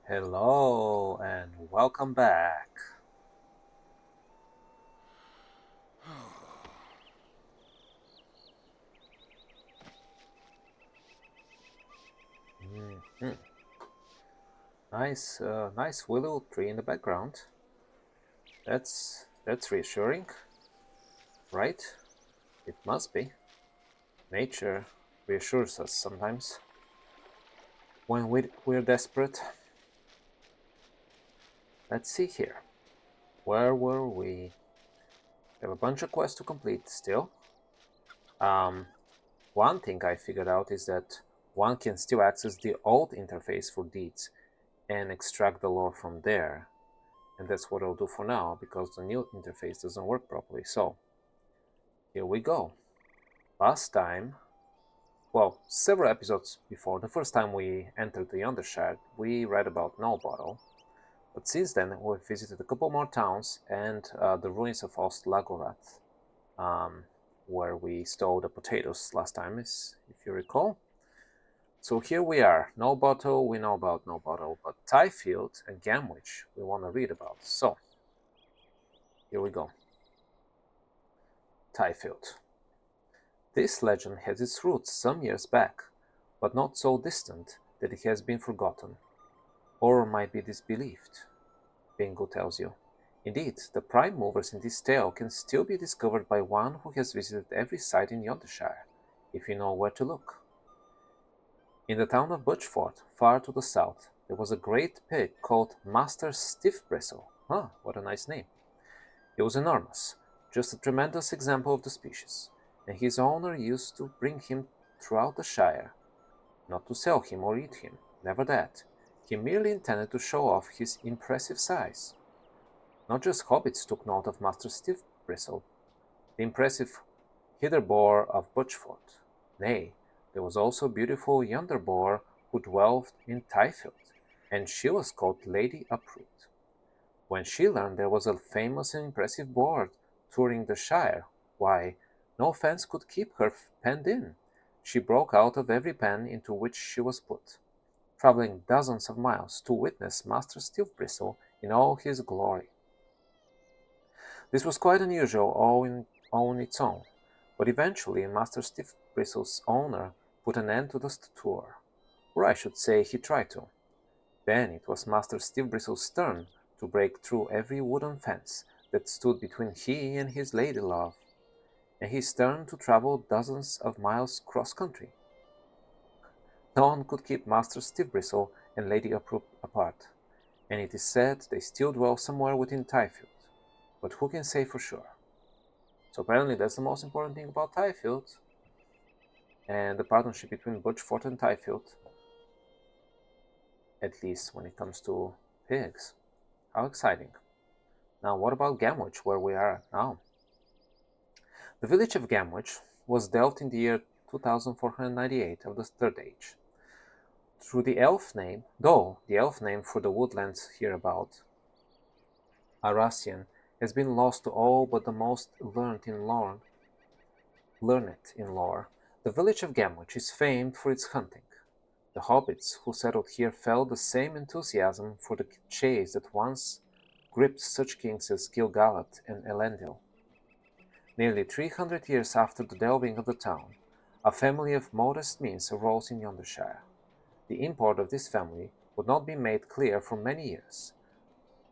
Hello and welcome back. Mhm. Nice willow tree in the background. That's reassuring, right? It must be. Nature reassures us sometimes when we're desperate. Let's see here. Where were we? We have a bunch of quests to complete still. Um, One thing I figured out is that one can still access the old interface for deeds and extract the lore from there. And that's what I'll do for now because the new interface doesn't work properly. So here we go. Last time, well, several episodes before, the first time we entered the Yondershire, we read about No Bottle. But since then, we've visited a couple more towns and the ruins of Ostlagorath, um, where we stole the potatoes last time, if you recall. So here we are. No Bottle, we know about No Bottle, but Tyfield and Gamwich we want to read about. So here we go. Tyfield. This legend has its roots some years back, but not so distant that it has been forgotten, or might be disbelieved, Bingo tells you. Indeed, the prime movers in this tale can still be discovered by one who has visited every site in Yondershire, if you know where to look. In the town of Butchford, far to the south, there was a great pig called Master Stiffbristle. Huh, what a nice name. He was enormous, just a tremendous example of the species, and his owner used to bring him throughout the Shire, not to sell him or eat him, never that. He merely intended to show off his impressive size. Not just hobbits took note of Master Stiffbristle, the impressive hither boar of Butchford. Nay, there was also a beautiful yonder boar who dwelt in Tyfield, and she was called Lady Uproot. When she learned there was a famous and impressive board touring the Shire, why, no fence could keep her penned in. She broke out of every pen into which she was put, traveling dozens of miles to witness Master Stiffbristle in all his glory. This was quite unusual on its own, but eventually Master Stiffbristle's owner put an end to the tour, or I should say he tried to. Then it was Master Stiffbristle's turn to break through every wooden fence that stood between he and his lady love, and his turn to travel dozens of miles cross-country. No one could keep Master Stiffbristle and Lady Uproot apart, and it is said they still dwell somewhere within Tyfield, but who can say for sure? So apparently that's the most important thing about Tyfield, and the partnership between Butchford and Tyfield, at least when it comes to pigs. How exciting. Now what about Gamwich, where we are now? The village of Gamwich was delved in the year 2498 of the Third Age. Through the elf name, though the elf name for the woodlands hereabout, Arasian, has been lost to all but the most learned in lore, the village of Gamwich is famed for its hunting. The hobbits who settled here felt the same enthusiasm for the chase that once gripped such kings as Gil-galad and Elendil. Nearly 300 years after the delving of the town, a family of modest means arose in Yondershire. The import of this family would not be made clear for many years,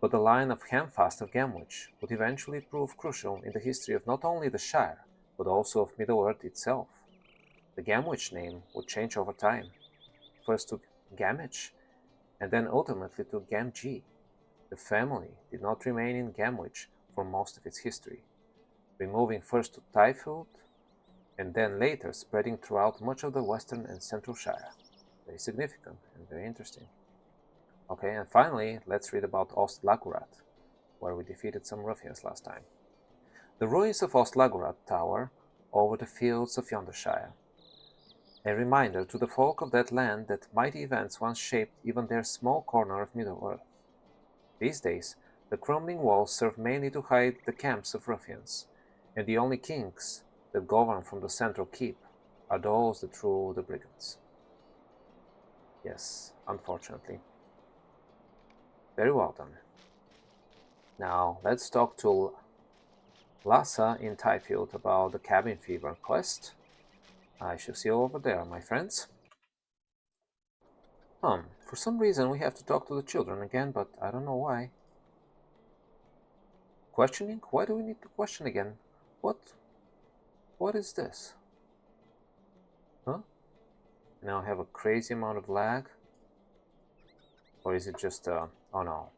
but the line of Hamfast of Gamwich would eventually prove crucial in the history of not only the Shire, but also of Middle-earth itself. The Gamwich name would change over time, first to Gamich, and then ultimately to Gamgee. The family did not remain in Gamwich for most of its history, removing first to Tyfield and then later spreading throughout much of the western and central Shire. Very significant and very interesting. Okay, and finally, let's read about Ostlagorath, where we defeated some ruffians last time. The ruins of Ostlagorath tower over the fields of Yondershire. A reminder to the folk of that land that mighty events once shaped even their small corner of Middle-earth. These days, the crumbling walls serve mainly to hide the camps of ruffians, and the only kings that govern from the central keep are those that rule the brigands. Yes, unfortunately. Very well done. Now, let's talk to Lhasa in Tyfield about the cabin fever quest. I shall see you over there, my friends. For some reason we have to talk to the children again, but I don't know why. Questioning? Why do we need to question again? What is this? Huh? Now I have a crazy amount of lag? Or is it just oh no.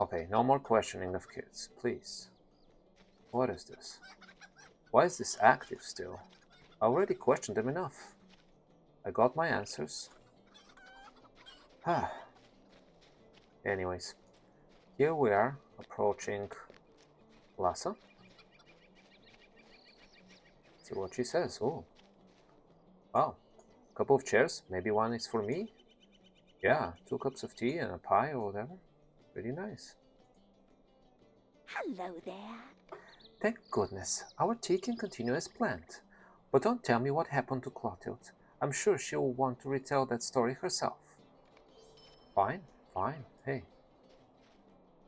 Okay, no more questioning of kids, please. What is this? Why is this active still? I already questioned them enough. I got my answers. Anyways, here we are approaching Lhasa. See what she says. Oh, wow. Couple of chairs. Maybe one is for me. Yeah, 2 cups of tea and a pie or whatever. Pretty nice. Hello there. Thank goodness. Our tea can continue as planned. But don't tell me what happened to Clotilde. I'm sure she'll want to retell that story herself. Fine, fine. Hey.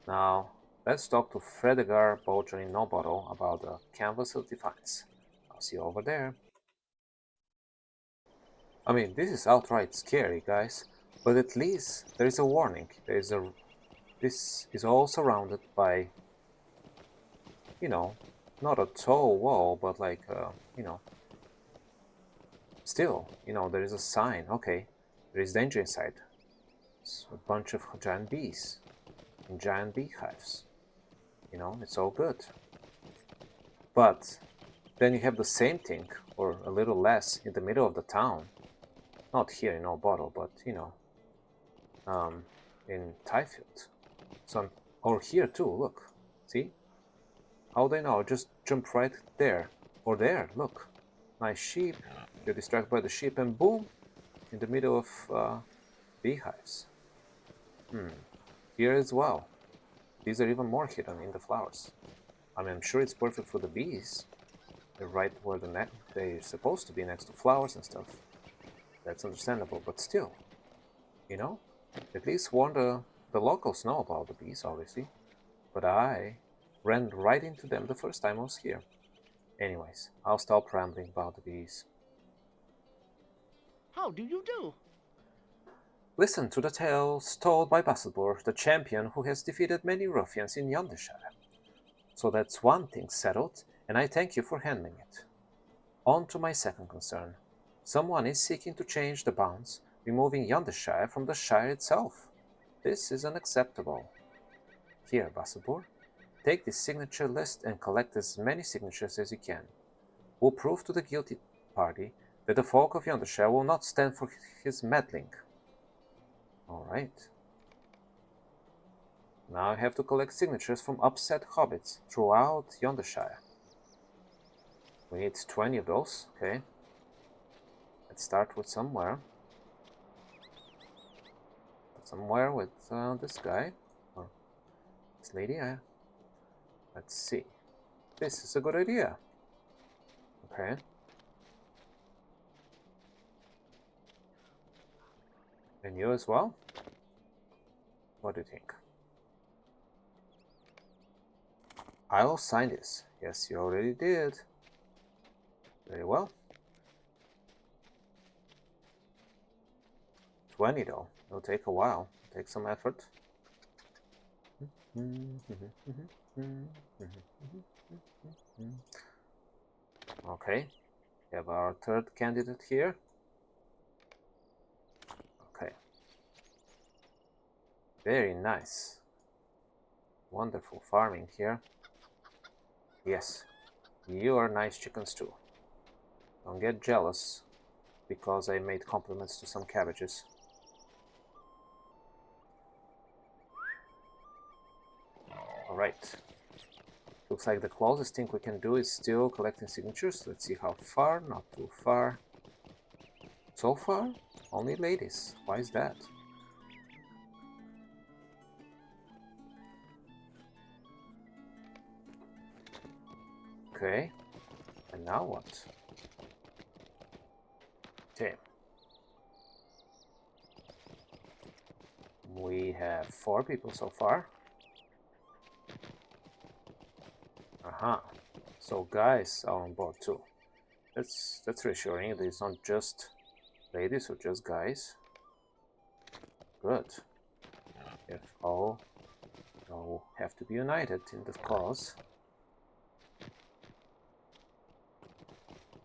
Now, let's talk to Fredegar Bolger in Nobottle about the Canvas of Defiance. I'll see you over there. I mean, this is outright scary, guys, but at least there is a warning. This is all surrounded by, you know, not a tall wall, but like, still, there is a sign. Okay, there is danger inside. It's a bunch of giant bees in giant beehives. It's all good. But then you have the same thing, or a little less, in the middle of the town. Not here in Old Bottle, but in Tyfield. Or here too. Look, see? How they know? Just jump right there or there. Look, nice sheep. You're distracted by the sheep, and boom, in the middle of beehives. Here as well. These are even more hidden in the flowers. I mean, I'm sure it's perfect for the bees. They're right where they're supposed to be, next to flowers and stuff. That's understandable, but still, at least warn the locals know about the bees, obviously. But I ran right into them the first time I was here. Anyways, I'll stop rambling about the bees. How do you do? Listen to the tales told by Basselbor, the champion who has defeated many ruffians in Yondershire. So that's one thing settled, and I thank you for handling it. On to my second concern. Someone is seeking to change the bounds, removing Yondershire from the Shire itself. This is unacceptable. Here, Basselbor, take this signature list and collect as many signatures as you can. We'll prove to the guilty party that the folk of Yondershire will not stand for his meddling. Alright. Now I have to collect signatures from upset hobbits throughout Yondershire. We need 20 of those, okay. Let's start with somewhere. Somewhere with this guy, or this lady. Let's see. This is a good idea. Okay. And you as well? What do you think? I will sign this. Yes, you already did. Very well. 20 though. It'll take a while. It'll take some effort. Okay. We have our third candidate here. Okay. Very nice. Wonderful farming here. Yes, you are nice chickens too. Don't get jealous because I made compliments to some cabbages. Alright. Looks like the closest thing we can do is still collecting signatures. Let's see how far. Not too far. So far, only ladies. Why is that? Okay. And now what? Okay. We have 4 people so far. Aha. So guys are on board too. That's reassuring. It's not just ladies or just guys. Good. If all have to be united in the cause.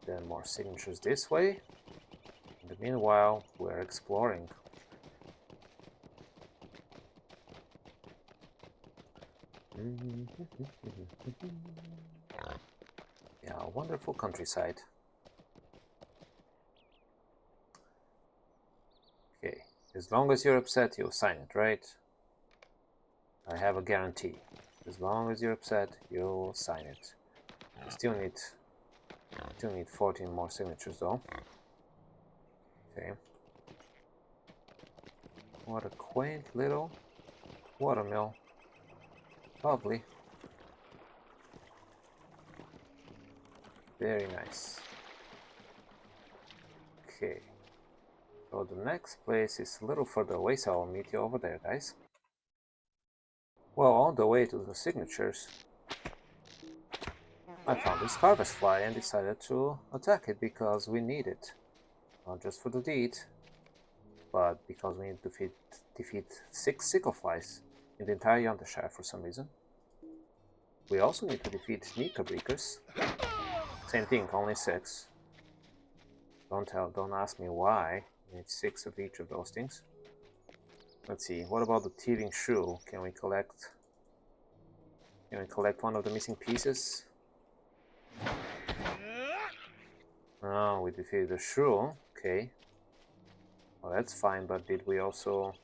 Then more signatures this way. In the meanwhile, we're exploring. Yeah, wonderful countryside. Okay, as long as you're upset, you'll sign it, right? I have a guarantee. As long as you're upset, you'll sign it. You still need 14 more signatures though. Okay. What a quaint little watermill. Lovely. Very nice. Okay. So the next place is a little further away, so I'll meet you over there, guys. Well, on the way to the signatures, I found this harvest fly and decided to attack it because we need it. Not just for the deed, but because we need to defeat 6 sickle flies in the entire Yondershire for some reason. We also need to defeat knickerbockers. Same thing, only 6. Don't ask me why. We need 6 of each of those things. Let's see, what about the thieving shoe? Can we collect one of the missing pieces? Oh, we defeated the shrew. Okay. Well, that's fine, but did we also...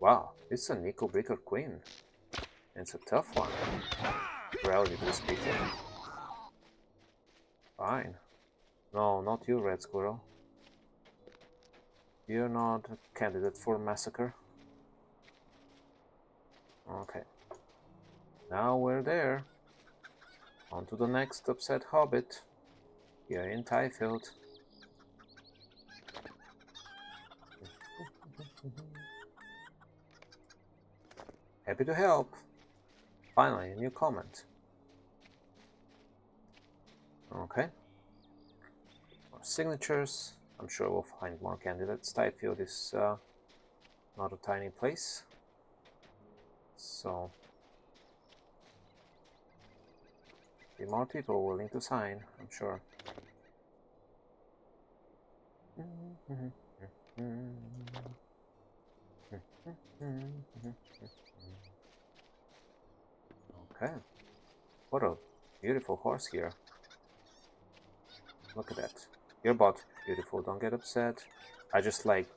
Wow, it's a knickerbocker queen. It's a tough one, relatively speaking. Fine. No, not you, Red Squirrel. You're not a candidate for massacre. Okay. Now we're there. On to the next upset hobbit. Here in Tyfield. Happy to help. Finally, a new comment. Okay. More signatures. I'm sure we'll find more candidates. Tyfield is not a tiny place. So, be more people willing to sign, I'm sure. Okay. What a beautiful horse here. Look at that. Your bot, beautiful, don't get upset. I just like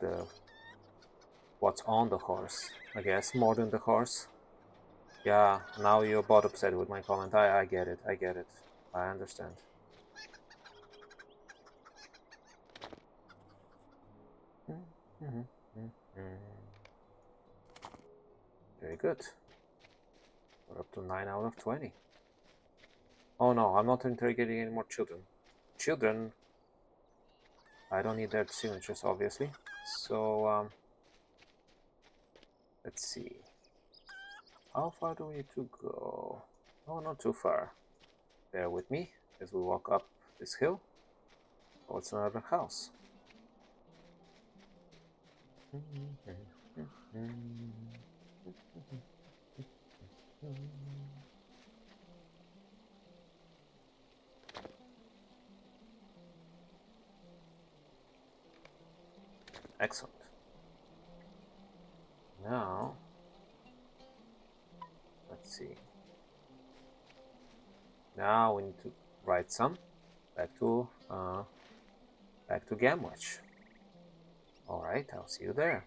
what's on the horse, I guess, more than the horse. Yeah, now you're bot upset with my comment. I get it, I understand. Very good. We're up to 9 out of 20. Oh no, I'm not interrogating any more children. Children, I don't need their signatures, obviously. So, let's see. How far do we need to go? Oh, not too far. Bear with me as we walk up this hill. Oh, it's another house. Excellent. Now, let's see. Now we need to write some back to Gamwich. All right, I'll see you there.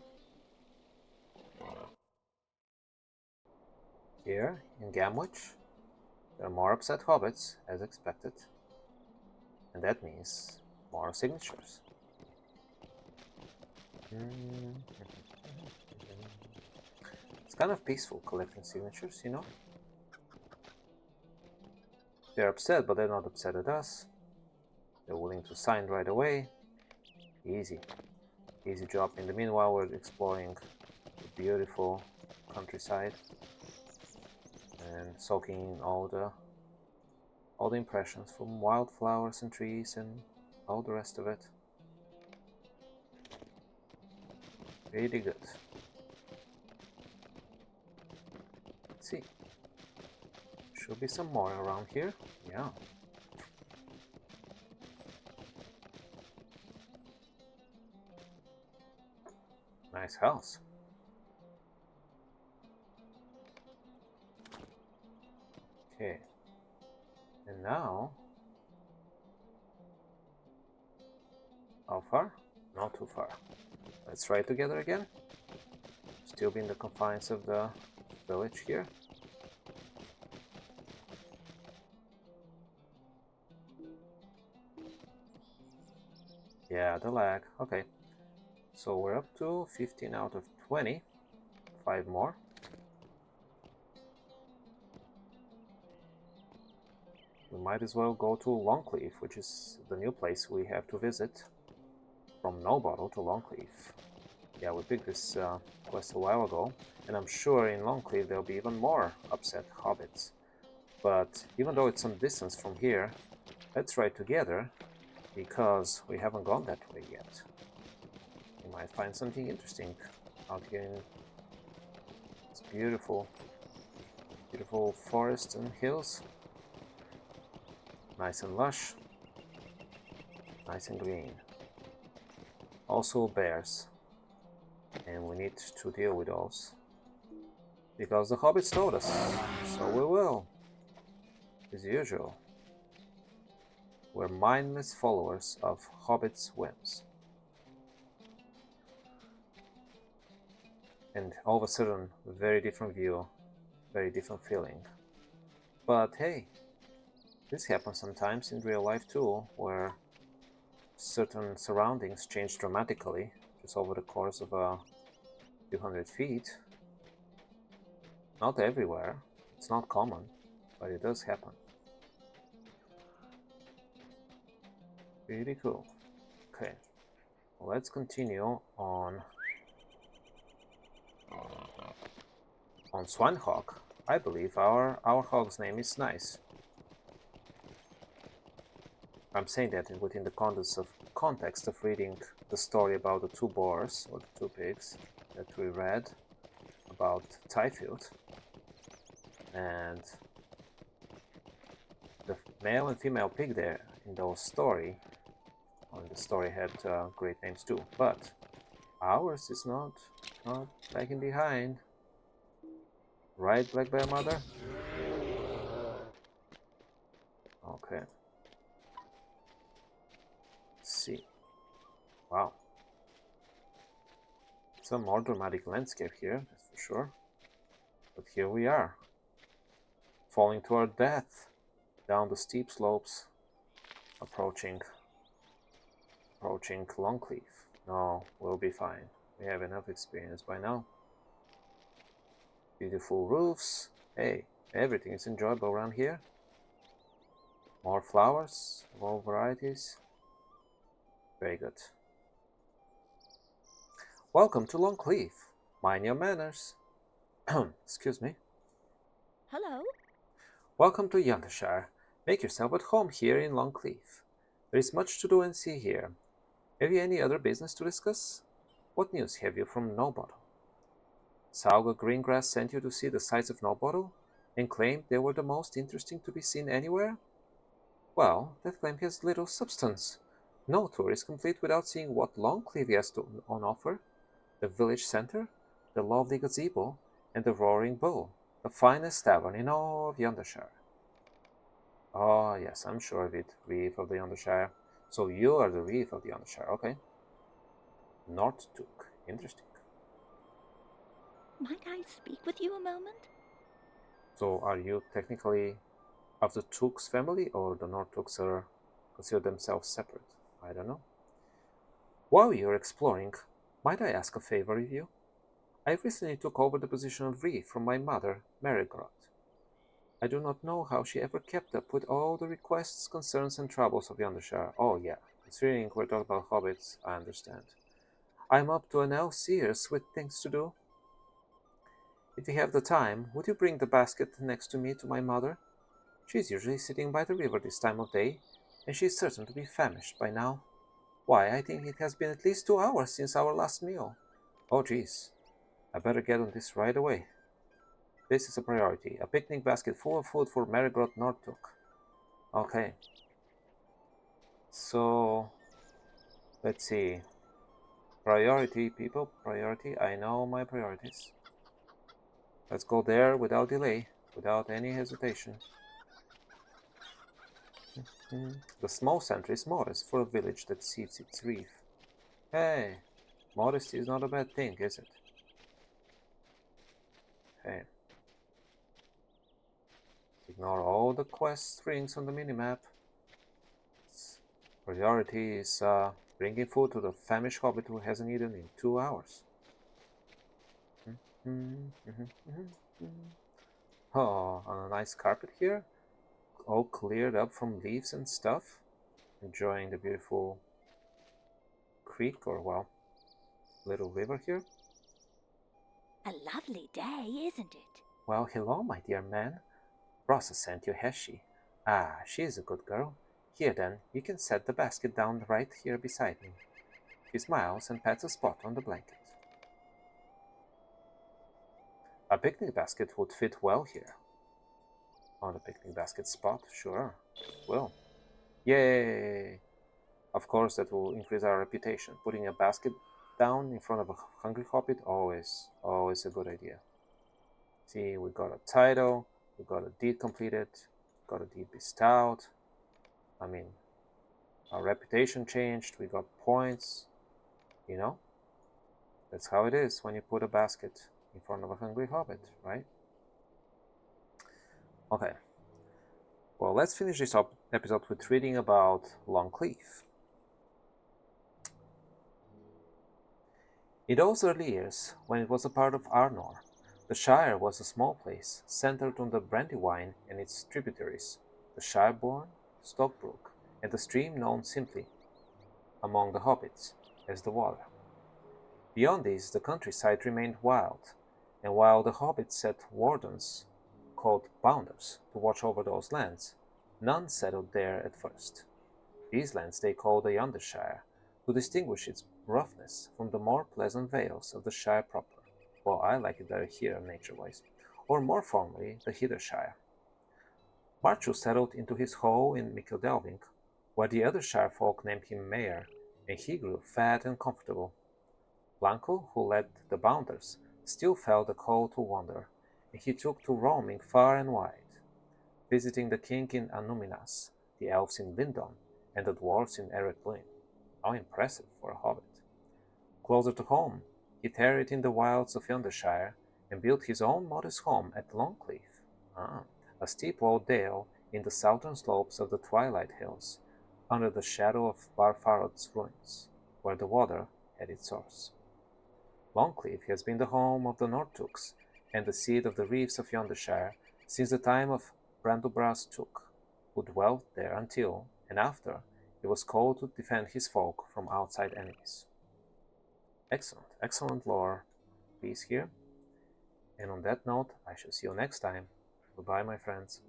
Here in Gamwich, there are more upset hobbits, as expected, and that means more signatures. It's kind of peaceful collecting signatures, you know? They're upset, but they're not upset at us. They're willing to sign right away. Easy. Easy job. In the meanwhile, we're exploring the beautiful countryside and soaking in all the impressions from wildflowers and trees and all the rest of it. Really good. Let's see. Should be some more around here. Yeah. Nice house. Okay. And now, how far? Not too far. Let's try it together again. Still be in the confines of the village here. Yeah, the lag. Okay. So we're up to 15 out of 20. 5 more. We might as well go to Longcleave, which is the new place we have to visit. From Nobottle to Longcleave. Yeah, we picked this quest a while ago, and I'm sure in Longcleave there'll be even more upset hobbits. But even though it's some distance from here, let's ride together, because we haven't gone that way yet. We might find something interesting out here in this beautiful, beautiful forest and hills. Nice and lush, nice and green. Also bears, and we need to deal with those, because the hobbits told us, so we will, as usual. We're mindless followers of hobbits' whims. And all of a sudden, a very different view, very different feeling. But hey, this happens sometimes in real life too, where certain surroundings change dramatically just over the course of a few hundred feet. Not everywhere, it's not common, but it does happen. Really cool. Okay, well, let's continue on Swinehawk. I believe our hog's name is Nice. I'm saying that within the context of reading the story about the two boars, or the two pigs, that we read about Tyfield. And the male and female pig there in those story, and the story had great names too, but ours is not lagging behind. Right, Black Bear Mother? Okay. Let's see. Wow. Some more dramatic landscape here, that's for sure. But here we are, falling to our death down the steep slopes, approaching Longcleave. No, we'll be fine. We have enough experience by now. Beautiful roofs. Hey, everything is enjoyable around here. More flowers of all varieties. Very good. Welcome to Longcleave. Mind your manners. Excuse me. Hello. Welcome to Yondershire. Make yourself at home here in Longcleave. There is much to do and see here. Have you any other business to discuss? What news have you from Nobottle? Sauga Greengrass sent you to see the sights of Nobottle, and claimed they were the most interesting to be seen anywhere? Well, that claim has little substance. No tour is complete without seeing what Longcleave has on offer. The village centre, the lovely gazebo, and the Roaring Bull, the finest tavern in all of Yondershire. Oh, yes, I'm sure of it, Reeve of the Yondershire. So you are the Reeve of the Yondershire, okay. North Took, interesting. Might I speak with you a moment? So are you technically of the Tooks family, or the North Tooks are consider themselves separate? I don't know. While you're exploring, might I ask a favor of you? I recently took over the position of Reeve from my mother, Marigrot. I do not know how she ever kept up with all the requests, concerns, and troubles of Yondershire. Oh yeah, considering we're talking about hobbits, I understand. I'm up to an elf's ears with things to do. If you have the time, would you bring the basket next to me to my mother? She's usually sitting by the river this time of day, and she's certain to be famished by now. Why, I think it has been at least 2 hours since our last meal. Oh, geez. I better get on this right away. This is a priority. A picnic basket full of food for Marigold Nortuk. Okay. So, let's see. Priority, people. Priority. I know my priorities. Let's go there without delay, without any hesitation. The small center is modest for a village that seeks its reef. Hey, modesty is not a bad thing, is it? Hey. Ignore all the quest rings on the minimap. Priority is bringing food to the famished hobbit who hasn't eaten in 2 hours. Oh, on a nice carpet here, all cleared up from leaves and stuff. Enjoying the beautiful creek, or well, little river here. A lovely day, isn't it? Well, hello, my dear man. Rosa sent you, has she? Ah, she is a good girl. Here then, you can set the basket down right here beside me. She smiles and pats a spot on the blanket. A picnic basket would fit well here. On the picnic basket spot, sure, it will. Yay! Of course, that will increase our reputation. Putting a basket down in front of a hungry hobbit, always a good idea. See, we got a title, we got a deed completed, got a deed bestowed. I mean, our reputation changed, we got points, you know? That's how it is when you put a basket in front of a hungry hobbit, right? Okay. Well, let's finish this episode with reading about Longcleave. In those early years, when it was a part of Arnor, the Shire was a small place centered on the Brandywine and its tributaries, the Shireburn, Stockbrook, and the stream known simply, among the hobbits, as the Water. Beyond these, the countryside remained wild, and while the hobbits set wardens, called bounders, to watch over those lands, none settled there at first. These lands they called the Yondershire, to distinguish its roughness from the more pleasant vales of the Shire proper. Well, I like it better here, nature-wise. Or more formally, the Hithershire. Marchu settled into his hole in Micheldelving, where the other Shire folk named him Mayor, and he grew fat and comfortable. Blanco, who led the Bounders, still felt a call to wander, and he took to roaming far and wide, visiting the king in Anuminas, the elves in Lindon, and the dwarves in Eretluin. How impressive for a hobbit. Closer to home, he tarried in the wilds of Yondershire and built his own modest home at Longcleave, a steep-walled dale in the southern slopes of the Twilight Hills, under the shadow of Barfarod's ruins, where the water had its source. Longcleave has been the home of the Nortuks and the seat of the reefs of Yondershire since the time of Brandobras Took, who dwelt there until, and after, he was called to defend his folk from outside enemies. Excellent, excellent lore piece here. And on that note, I shall see you next time. Goodbye, my friends.